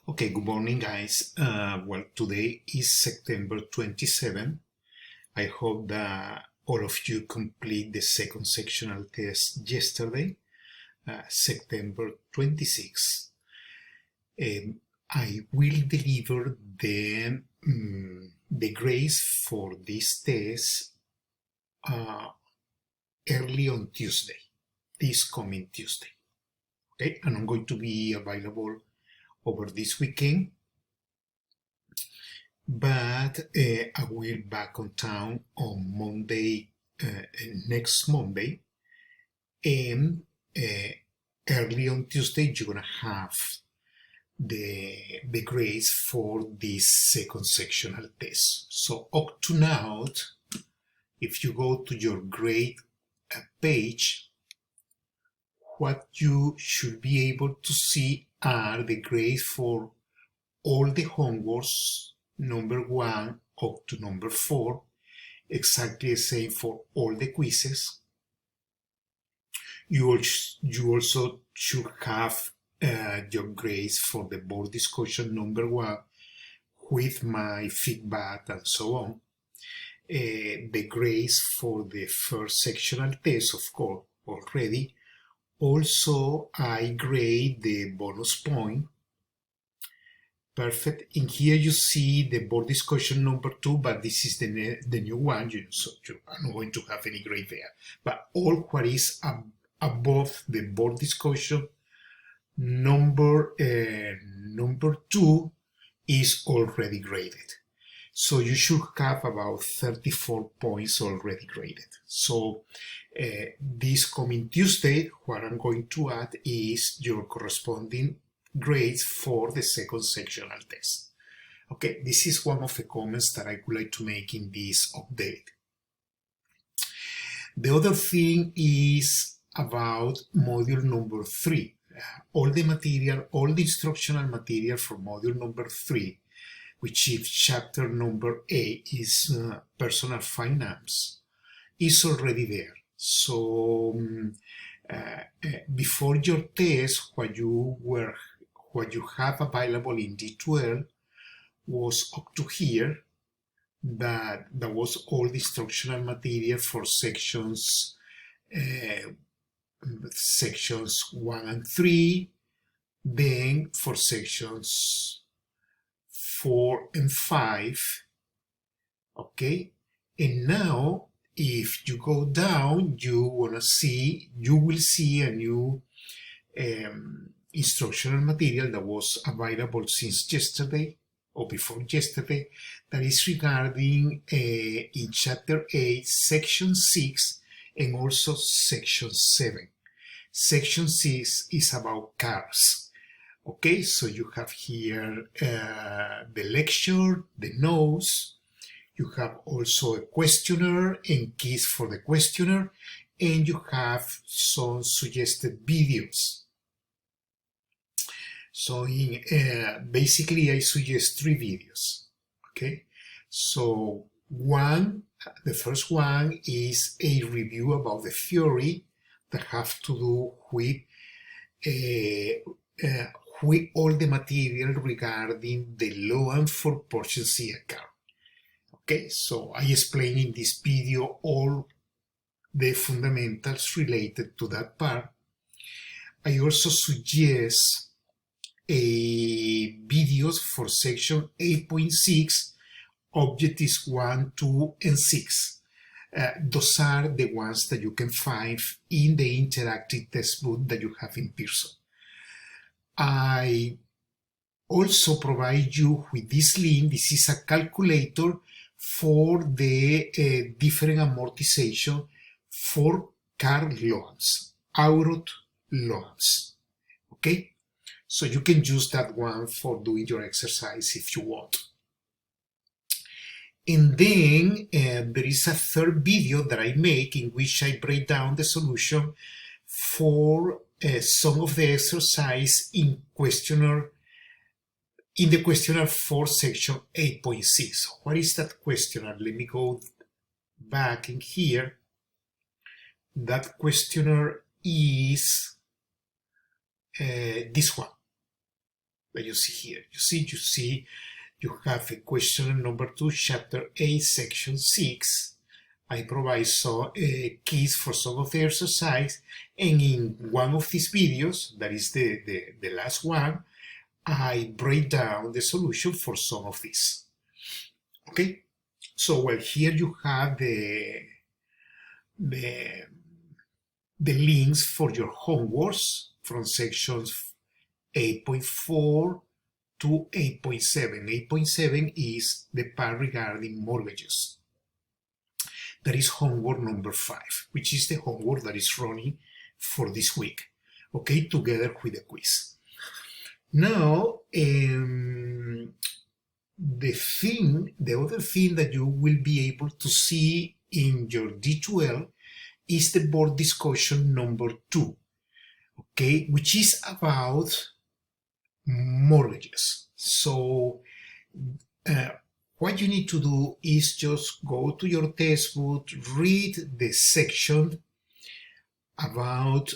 Okay, good morning, guys. Well, today is September 27. I hope that all of you complete the second sectional test yesterday, September 26. I will deliver the grades for this test early on Tuesday, this coming Tuesday. Okay, and I'm going to be available over this weekend, but I will back on town on Monday, next Monday, and early on Tuesday you're gonna have the grades for this second sectional test. So up to now, if you go to your grade page, what you should be able to see are the grades for all the homeworks, number 1 up to number 4, exactly the same for all the quizzes. You also should have your grades for the board discussion number 1 with my feedback and so on. The grades for the first sectional test, of course, already. Also, I grade the bonus point. Perfect. In here you see the board discussion number 2, but this is the new one, so you are not going to have any grade there. But all what is above the board discussion number 2 is already graded. So you should have about 34 points already graded. So this coming Tuesday, what I'm going to add is your corresponding grades for the second sectional test. Okay, this is one of the comments that I would like to make in this update. The other thing is about module number 3. All the material, all the instructional material for module number 3, which is chapter number 8, is personal finance, is already there. So before your test, what you have available in D12 was up to here. That was all the instructional material for sections 1 and 3, then for sections 4 and 5. Okay, and now if you go down, you will see a new instructional material that was available since yesterday or before yesterday, that is regarding in chapter 8, section 6, and also section 7. Section 6 is about cars. Okay, so you have here the lecture, the notes, you have also a questionnaire and keys for the questionnaire, and you have some suggested videos. So basically I suggest 3 videos. Okay, so the first one is a review about the theory that have to do with all the material regarding the loan for purchasing a car. Okay, so I explain in this video all the fundamentals related to that part. I also suggest videos for section 8.6, objectives 1, 2, and 6. Those are the ones that you can find in the interactive textbook that you have in Pearson. I also provide you with this link. This is a calculator for the different amortization for car loans, auto loans. Okay, so you can use that one for doing your exercise if you want. And then there is a third video that I make in which I break down the solution for some of the exercise in the questionnaire for section 8.6. What is that questionnaire? Let me go back in here. That questionnaire is this one. that you see here. You have equation number 2, chapter 8, section 6. I provide some keys for some of the exercise, and in one of these videos, that is the last one, I break down the solution for some of these. Okay, so well, here you have the links for your homeworks from sections 8.4 to 8.7. 8.7 is the part regarding mortgages. That is homework number 5, which is the homework that is running for this week, okay, together with the quiz. Now, the other thing that you will be able to see in your D12 is the board discussion number 2, okay, which is about mortgages. So what you need to do is just go to your textbook, read the section about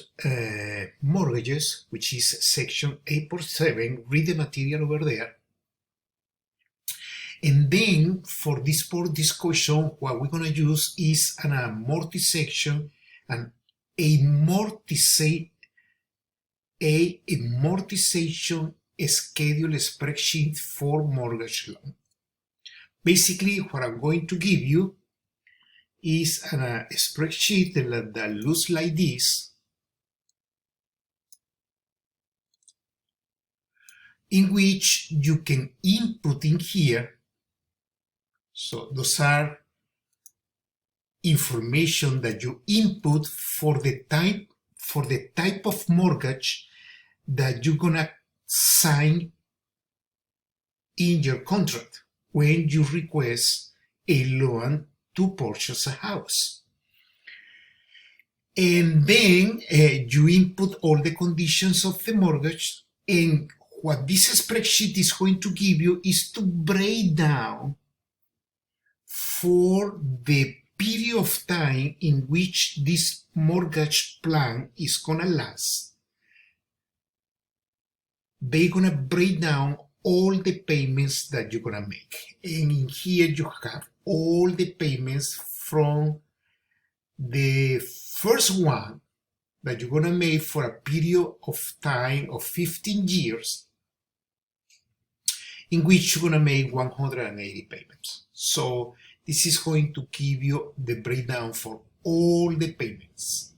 mortgages, which is section 8.7, read the material over there. And then for this board discussion, what we're going to use is an amortization and amortization schedule spreadsheet for mortgage loan. Basically, what I'm going to give you is a spreadsheet that looks like this, in which you can input in here. So those are information that you input for the type of mortgage that you're gonna sign in your contract when you request a loan to purchase a house. And then you input all the conditions of the mortgage, and what this spreadsheet is going to give you is to break down for the period of time in which this mortgage plan is gonna last. They're gonna break down all the payments that you're gonna make. And in here you have all the payments from the first one that you're gonna make for a period of time of 15 years, in which you're gonna make 180 payments. So this is going to give you the breakdown for all the payments,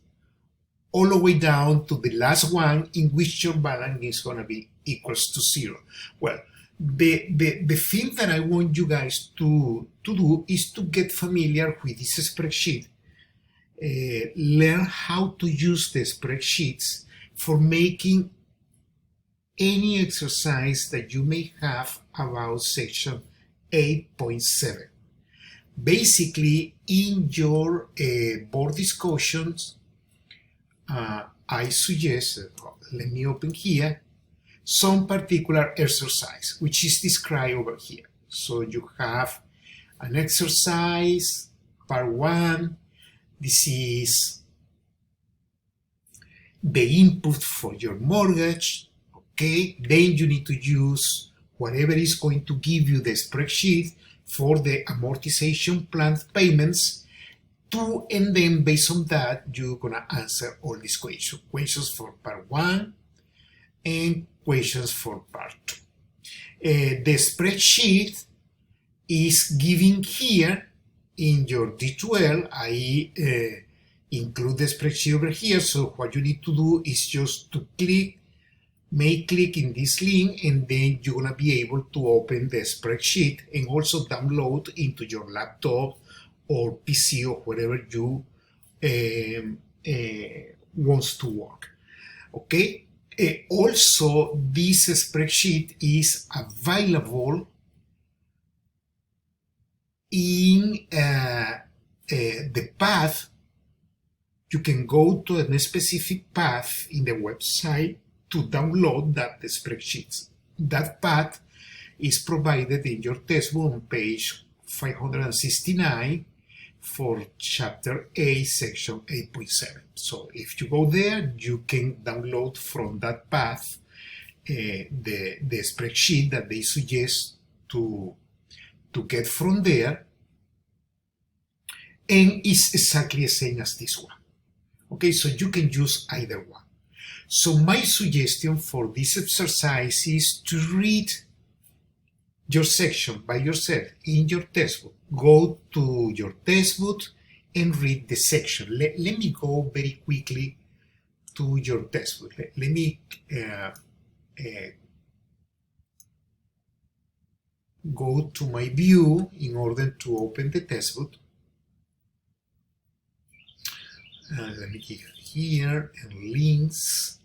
all the way down to the last one in which your balance is going to be equals to 0. Well, the thing that I want you guys to do is to get familiar with this spreadsheet. Learn how to use the spreadsheets for making any exercise that you may have about section 8.7. Basically, in your board discussions, I suggest, let me open here, some particular exercise, which is described over here. So you have an exercise, part 1. This is the input for your mortgage, okay? Then you need to use whatever is going to give you the spreadsheet for the amortization plan payments, and then based on that, you're gonna answer all these questions for part 1 and questions for part 2. The spreadsheet is given here in your D12. I include the spreadsheet over here, so what you need to do is just to click in this link, and then you're gonna be able to open the spreadsheet and also download into your laptop or PC or wherever you wants to work. Okay. Also, this spreadsheet is available in the path. You can go to a specific path in the website to download that spreadsheet. That path is provided in your textbook on page 569 for chapter 8, section 8.7. So if you go there, you can download from that path the spreadsheet that they suggest to get from there, and it's exactly the same as this one. Okay, so you can use either one. So my suggestion for this exercise is to read your section by yourself in your textbook. Go to your textbook and read the section. Let me go very quickly to your textbook. Let me go to my view in order to open the textbook. Let me click here and links.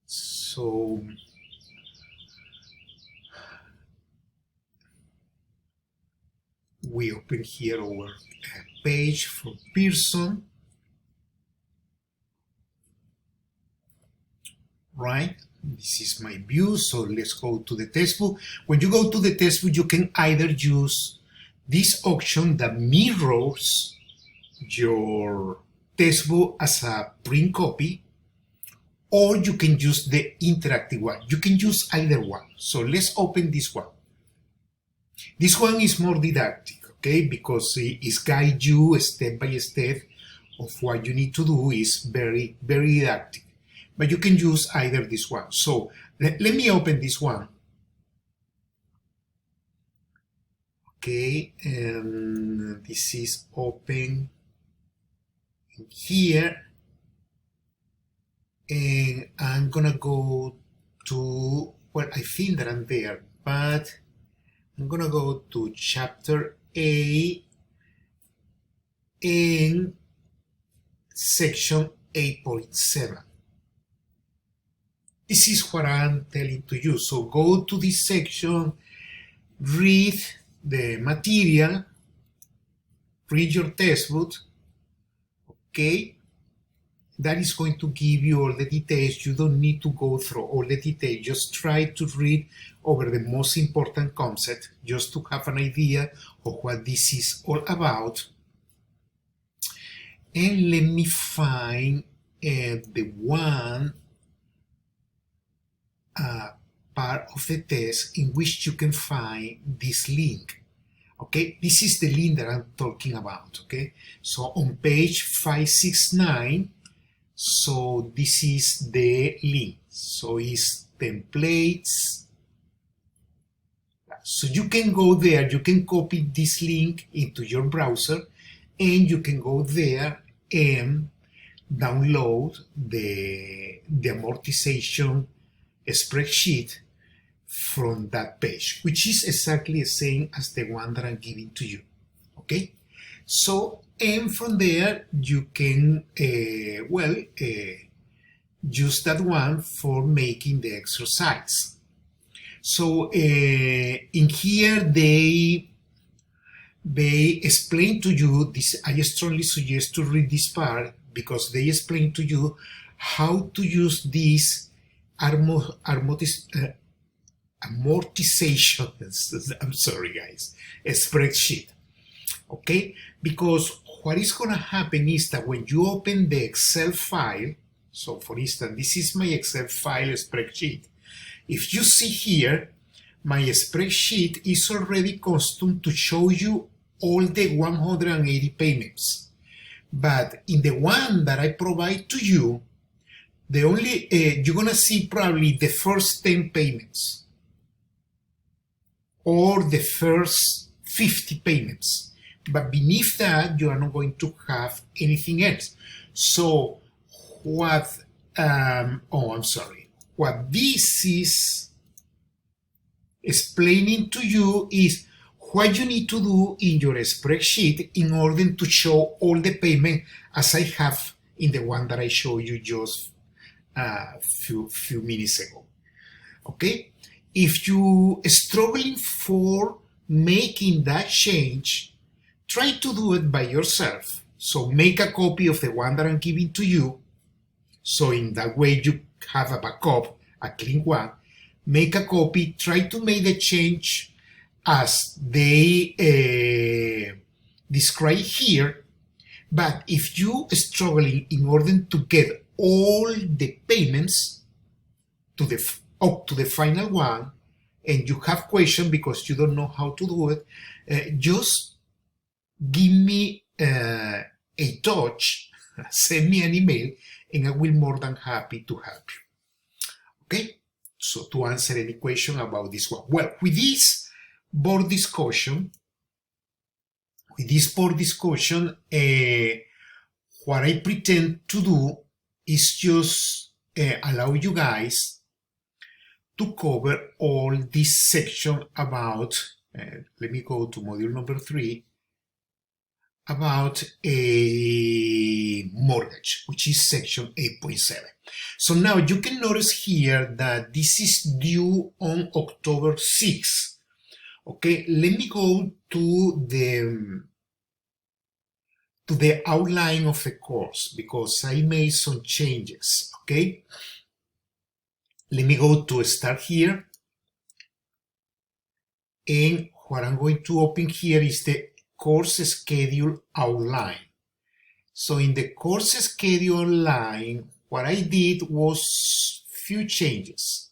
So we open here our page for Pearson, right? This is my view, so let's go to the textbook. When you go to the textbook, you can either use this option that mirrors your textbook as a print copy, or you can use the interactive one. You can use either one. So let's open this one. This one is more didactic, okay, because it guides you step by step of what you need to do. Is very, very didactic. But you can use either this one. So let me open this one. Okay, and this is open here. And I'm gonna go to, well, I think that I'm there, but I'm gonna go to chapter A in section 8.7. This is what I'm telling to you. So go to this section, read the material, read your textbook, okay? That is going to give you all the details. You don't need to go through all the details. Just try to read over the most important concept, just to have an idea of what this is all about. And let me find the one part of the test in which you can find this link. Okay, this is the link that I'm talking about. Okay, so on page 569, so this is the link. So it's templates. So you can go there, you can copy this link into your browser, and you can go there and download the amortization spreadsheet from that page, which is exactly the same as the one that I'm giving to you. Okay, so and from there you can use that one for making the exercise. So in here they explain to you this. I strongly suggest to read this part because they explain to you how to use this amortization, I'm sorry guys, a spreadsheet. Okay, because what is going to happen is that when you open the Excel file, so for instance, this is my Excel file spreadsheet. If you see here, my spreadsheet is already custom to show you all the 180 payments. But in the one that I provide to you, the only you're gonna see probably the first 10 payments or the first 50 payments. But beneath that, you are not going to have anything else. So what, what this is explaining to you is what you need to do in your spreadsheet in order to show all the payment as I have in the one that I showed you just a few minutes ago. Okay? If you are struggling for making that change, try to do it by yourself. So make a copy of the one that I'm giving to you. So in that way you have a backup, a clean one. Make a copy, try to make the change as they describe here. But if you are struggling in order to get all the payments, up to the final one, and you have question because you don't know how to do it, just give me a touch, send me an email, and I will be more than happy to help you. Okay, so to answer any question about this one. Well, with this board discussion, what I pretend to do is just allow you guys to cover all this section about, let me go to module number 3, about a mortgage, which is section 8.7. So now you can notice here that this is due on October 6th. Okay, let me go to the outline of the course because I made some changes. Okay, let me go to start here, and what I'm going to open here is the course schedule outline. So in the course schedule outline, what I did was few changes.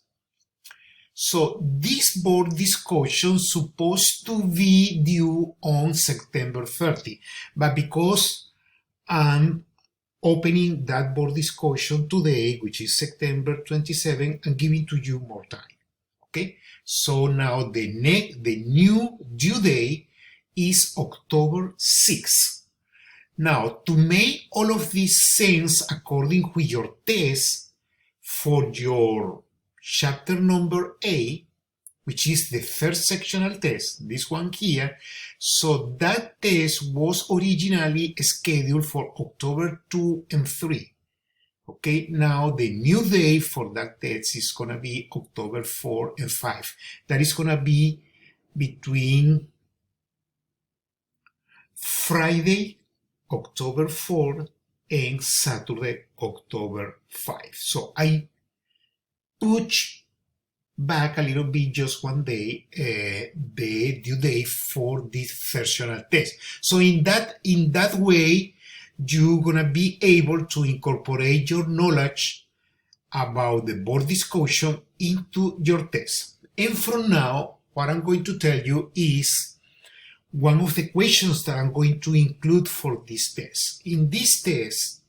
So this board discussion supposed to be due on September 30, but because I'm opening that board discussion today, which is September 27, I'm giving to you more time. Okay, so now the new due date is October 6th. Now, to make all of this sense according with your test for your chapter number 8, which is the first sectional test, this one here, so that test was originally scheduled for October 2 and 3. Okay, now the new day for that test is going to be October 4 and 5. That is going to be between Friday, October 4 and Saturday, October 5. So I push back a little bit, just one day, the due date for this sectional test. So in that way, you're gonna be able to incorporate your knowledge about the board discussion into your test. And from now, what I'm going to tell you is one of the questions that I'm going to include for this test. In this test,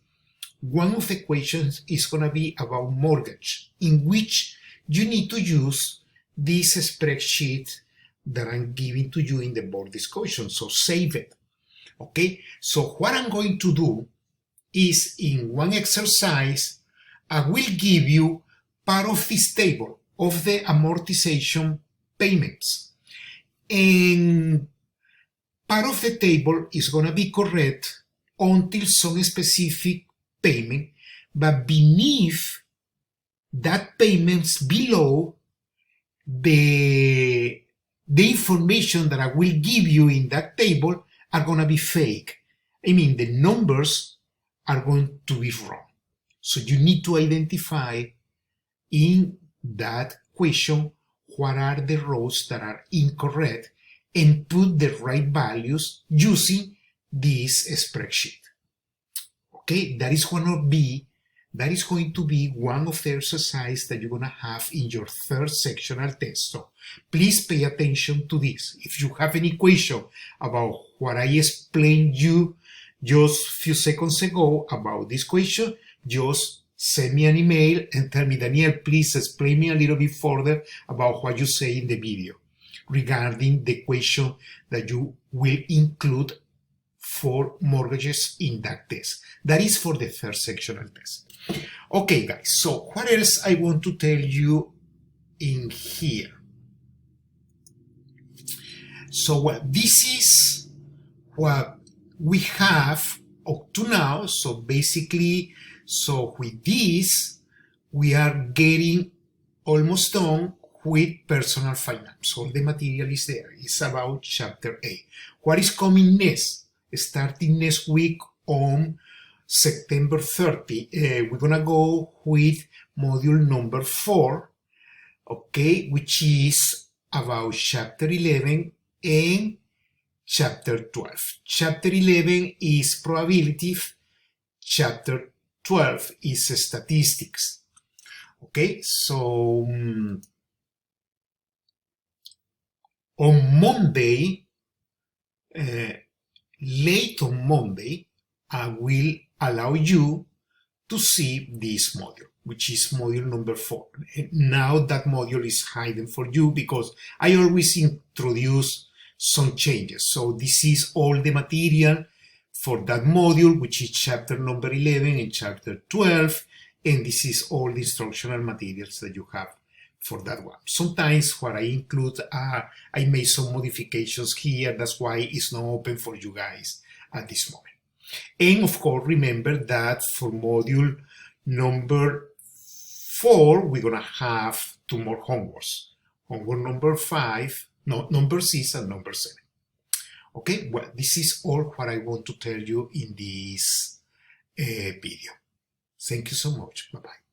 one of the questions is going to be about mortgage, in which you need to use this spreadsheet that I'm giving to you in the board discussion. So save it. Okay, so what I'm going to do is in one exercise, I will give you part of this table of the amortization payments. And part of the table is going to be correct until some specific payment, but beneath that payments below, the information that I will give you in that table are going to be fake. I mean, the numbers are going to be wrong. So you need to identify in that question what are the rows that are incorrect and put the right values using this spreadsheet. Okay, that is going to be one of the exercises that you're going to have in your third sectional test. So please pay attention to this. If you have any question about what I explained you just a few seconds ago about this question, just send me an email and tell me, Daniel, please explain me a little bit further about what you say in the video regarding the question that you will include for mortgages in that test. That is for the third sectional test. Okay, guys, so what else I want to tell you in here? So, well, this is what we have up to now. So basically, so with this, we are getting almost done with personal finance. All the material is there. It's about chapter 8. What is coming next? Starting next week on September 30, we're gonna go with module number 4, okay, which is about chapter 11 and chapter 12. Chapter 11 is probability, chapter 12 is statistics. Okay, so on Monday, late on Monday, I will allow you to see this module, which is module number 4. And now that module is hidden for you because I always introduce some changes. So this is all the material for that module, which is chapter number 11 and chapter 12. And this is all the instructional materials that you have for that one. Sometimes what I include, I made some modifications here. That's why it's not open for you guys at this moment. And of course, remember that for module number 4, we're going to have 2 more homeworks. Homework number 5, no, number 6 and number 7. Okay, well, this is all what I want to tell you in this video. Thank you so much. Bye-bye.